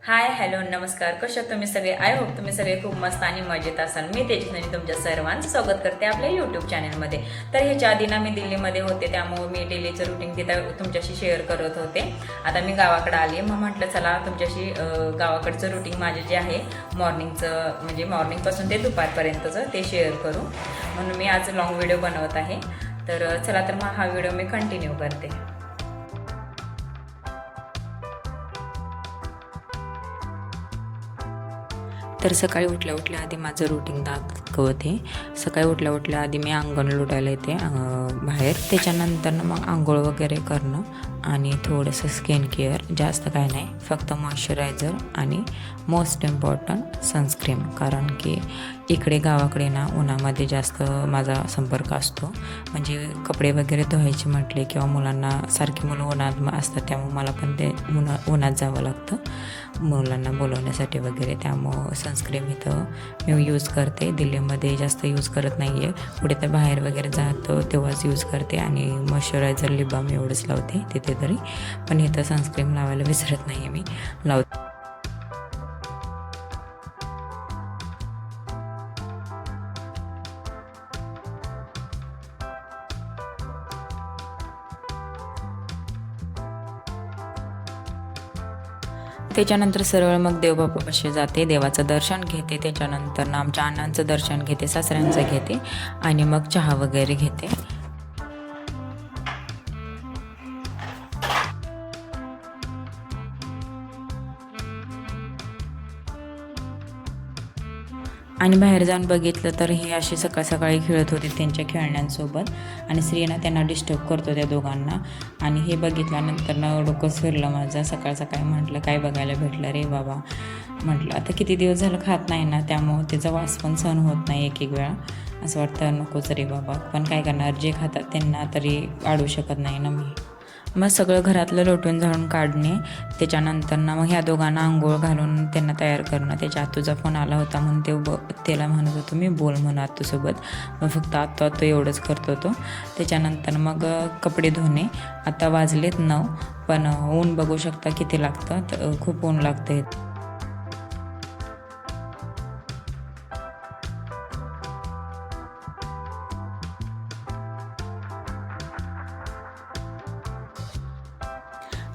Hi hello नमस्कार. कशा आहात तुम्ही सगळे? आय होप तुम्ही सगळे खूप मस्त आणि मजेत असाल. मी तेजस्विनी तुमच्या सर्वांचं स्वागत करते आपल्या यूट्यूब चॅनलमध्ये. तर ह्याच्या आधी ना मी दिल्लीमध्ये होते, त्यामुळे मी डेलीचं रुटीन तिथं तुमच्याशी शेअर करत होते. आता मी गावाकडे आली, मग म्हटलं चला तुमच्याशी गावाकडचं रुटीन माझे जे आहे मॉर्निंगचं, म्हणजे मॉर्निंगपासून ते दुपारपर्यंतचं ते शेअर करू, म्हणून मी आज लॉंग व्हिडिओ बनवत आहे. तर चला तर मग हा व्हिडिओ मी कंटिन्यू करते. तर सकाळी उठल्या उठल्या आधी माझं रुटीन दाखवते. सकाळी उठल्या उठल्या आधी मी अंगण लुटायला येते बाहेर. त्याच्यानंतर मग आंघोळ वगैरे करणं आणि थोडंसं स्किन केअर, जास्त काय नाही, फक्त मॉइश्चरायझर आणि मोस्ट इम्पॉर्टंट सनस्क्रीन. कारण की इकडे गावाकडे ना उन्हामध्ये जास्त माझा संपर्क असतो. म्हणजे कपडे वगैरे धुवायचे म्हटले किंवा मुलांना, सारखी मुलं उन्हात असतात, त्यामुळे मला पण ते उन्हात जावं लागतं मुलांना बोलवण्यासाठी वगैरे. त्यामुळं सनस्क्रीन इथं मी यूज करते. दिल्लीमध्ये जास्त यूज करत नाही आहे. कुठे तर बाहेर वगैरे जातो तेव्हाच यूज करते. आणि मॉइश्चरायझर, लिप बाम एवढंच लावते तिथे तरी. पण इथं सनस्क्रीन लावायला विसरत नाही आहे, मी लावते. त्याच्यानंतर सरळ मग देवबापापाशी जाते, देवाचं दर्शन घेते. त्याच्यानंतर आमच्या अण्णांचं दर्शन घेते, सासऱ्यांचं घेते आणि मग चहा वगैरे घेते. आणि बाहेर जाऊन बघितलं तर हे असे सकाळ सकाळी खेळत होते त्यांच्या खेळण्यांसोबत. आणि स्त्रीना त्यांना डिस्टर्ब करतो त्या दोघांना. आणि हे बघितल्यानंतर ना डोकंच फिरलं माझं. सकाळ सकाळी म्हटलं काय बघायला भेटलं रे बाबा. म्हटलं आता किती दिवस झालं खात नाही ना, त्यामुळं त्याचा वास पण सहन होत नाही एक एक वेळा. असं वाटतं नकोच रे बाबा, पण काय करणार, जे खातात त्यांना तरी अडवू शकत नाही ना मी. मग सगळं घरातलं लोटून झाडून काढणे. त्याच्यानंतर ना मग ह्या दोघांना आंघोळ घालून त्यांना तयार करणं. त्याच्या आतूचा फोन आला होता म्हणून त्याला म्हणत होतो मी, बोल म्हणून आतूसोबत. मग फक्त आतू एवढंच करत होतो. त्याच्यानंतर मग कपडे धुणे. आता वाजलेत 9, पण ऊन बघू शकता किती लागतं, खूप ऊन लागतं.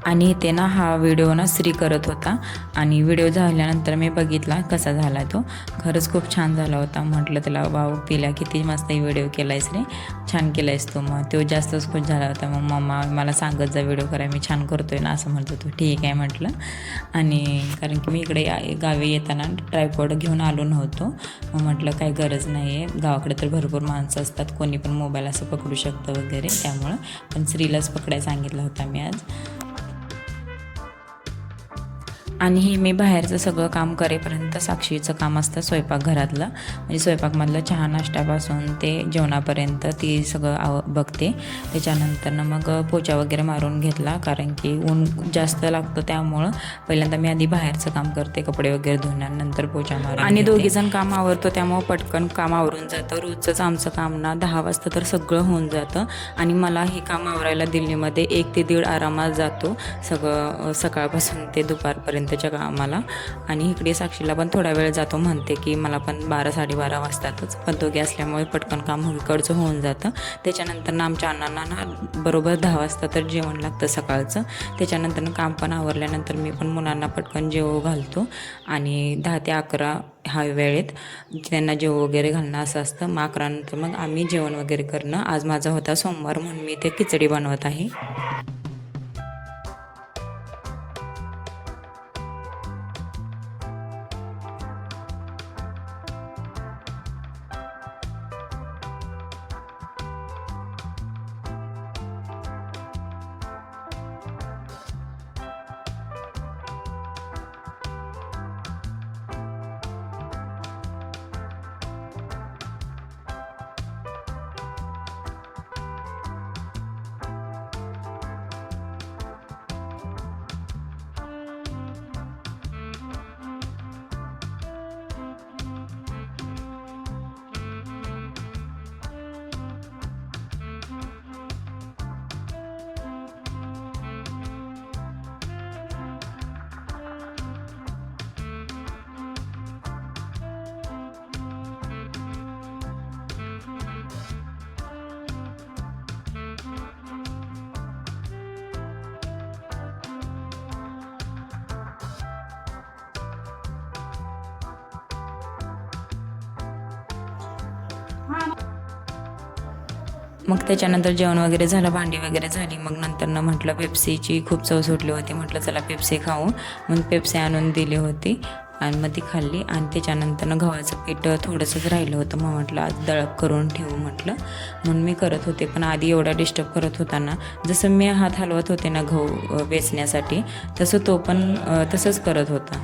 आणि ते ना हा व्हिडिओ ना श्री करत होता. आणि व्हिडिओ झाल्यानंतर मी बघितला कसा झाला तो. खरंच खूप छान झाला होता. म्हटलं त्याला, वाव पिल्या किती मस्त व्हिडिओ केला आहेस रे, छान केला आहेस तू. मग तो जास्तच खुश झाला होता. मग मम्मा मला सांगत जा व्हिडिओ करायला, मी छान करतोय ना असं म्हणतो तो. ठीक आहे म्हटलं. आणि कारण की मी इकडे गावी येताना ट्रायपॉड घेऊन आलो नव्हतो. मग म्हटलं काही गरज नाही आहे, गावाकडे तर भरपूर माणसं असतात, कोणी पण मोबाईल असं पकडू शकतं वगैरे, त्यामुळं. पण श्रीलाच पकडायला सांगितलं होता मी आज. आणि हे मी बाहेरचं सगळं काम करेपर्यंत साक्षीचं काम असतं स्वयंपाकघरातलं. म्हणजे स्वयंपाकमधलं चहा नाश्त्यापासून ते जेवणापर्यंत ती सगळं बघते. त्याच्यानंतर मग पोचा वगैरे मारून घेतला, कारण की ऊन जास्त लागतं, त्यामुळं पहिल्यांदा मी आधी बाहेरचं काम करते, कपडे वगैरे धुण्यानंतर पोचा मारून. आणि दोघीजण काम आवरतो, त्यामुळं पटकन काम आवरून जातं. रोजचंच आमचं काम ना 10 वाजता तर सगळं होऊन जातं. आणि मला हे काम आवरायला दिल्लीमध्ये 1 ते 1.5 आरामात जातो सगळं, सकाळपासून ते दुपारपर्यंत त्याच्या कामाला. आणि इकडे साक्षीला पण थोडा वेळ जातो, म्हणते की मला पण 12-12:30 वाजतातच, पण दोघे असल्यामुळे पटकन काम इकडचं होऊन जातं. त्याच्यानंतर आमच्या अण्णांना ना बरोबर 10 वाजता तर जेवण लागतं सकाळचं. त्याच्यानंतर काम पण आवरल्यानंतर मी पण मुलांना पटकन जेवू घालतो. आणि 10 ते 11 ह्या वेळेत त्यांना जेवू वगैरे घालणं असं असतं. मग 11 नंतर मग आम्ही जेवण वगैरे करणं. आज माझा होता सोमवार, म्हणून मी ते खिचडी बनवत आहे. मग त्याच्यानंतर जेवण वगैरे झालं, भांडी वगैरे झाली. मग नंतर म्हटलं पेप्सीची खूप चव सुटली होती, म्हटलं चला पेप्सी खाऊ. मग पेप्सी आणून दिली होती आणि मग ती खाल्ली. आणि त्याच्यानंतर गव्हाचं पीठ थोडंसंच राहिलं होतं, मग म्हटलं आज दळप करून ठेवू म्हटलं, म्हणून मी करत होते. पण आधी एवढा डिस्टर्ब करत होता ना, जसं मी हात हलवत होते ना गहू वेचण्यासाठी, तसं तो पण तसंच करत होता.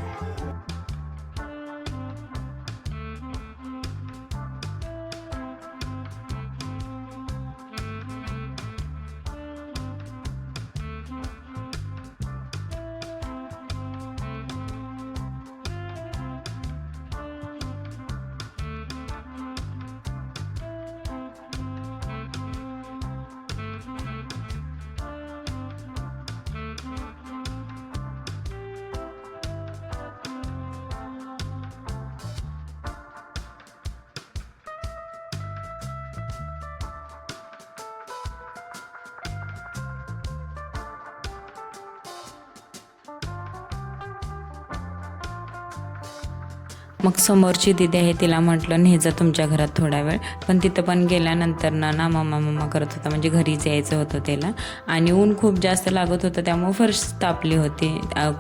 मग समोरची दीदी आहे, तिला म्हटलं ने जा तुमच्या घरात थोडा वेळ. पण तिथं पण गेल्यानंतर ना मम्मा करत होता, म्हणजे घरीच यायचं होतं त्याला. आणि ऊन खूप जास्त लागत होतं, त्यामुळं फर्श तापली होती,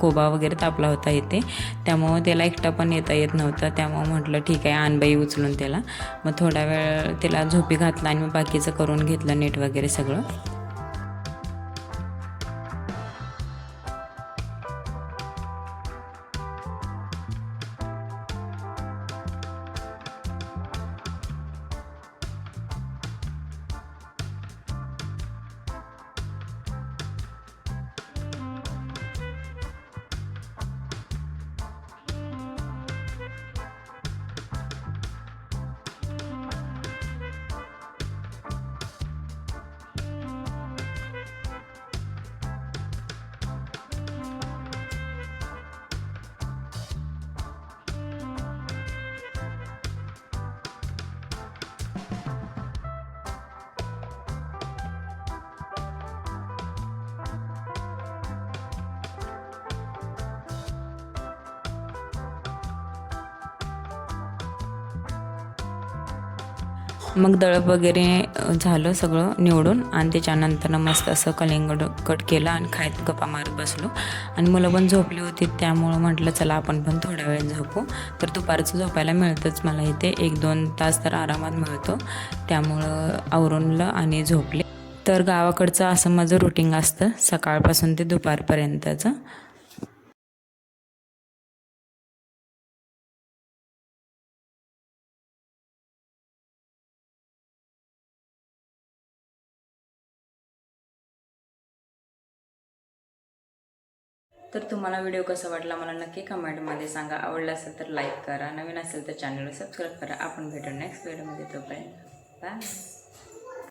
कोबा वगैरे तापला होता इथे. त्यामुळं त्याला एकटा पण येता येत नव्हतं. त्यामुळं म्हटलं ठीक आहे, आणबाई उचलून त्याला. मग थोडा वेळ त्याला झोपी घातला आणि मग बाकीचं करून घेतलं नीट वगैरे सगळं. मग दळप वगैरे झालं सगळं निवडून. आणि त्याच्यानंतर मस्त असं कलिंगड कट केलं आणि खायत गप्पा मारत बसलो. आणि मुलं पण झोपली होती, त्यामुळं म्हटलं चला आपण पण थोड्या वेळ झोपू. तर दुपारचं झोपायला मिळतंच मला इथे, 1-2 तास तर आरामात मिळतो. त्यामुळं आवरूनलं आणि झोपले. तर गावाकडचं असं माझं रुटीन असतं सकाळपासून ते दुपारपर्यंतचं. तर तुम्हाला व्हिडिओ कसा वाटला मला नक्की कमेंटमध्ये सांगा. आवडला असेल तर लाईक करा, नवीन असेल तर चॅनलला सबस्क्राईब करा. आपण भेटू नेक्स्ट व्हिडिओमध्ये. तोपर्यंत बाय.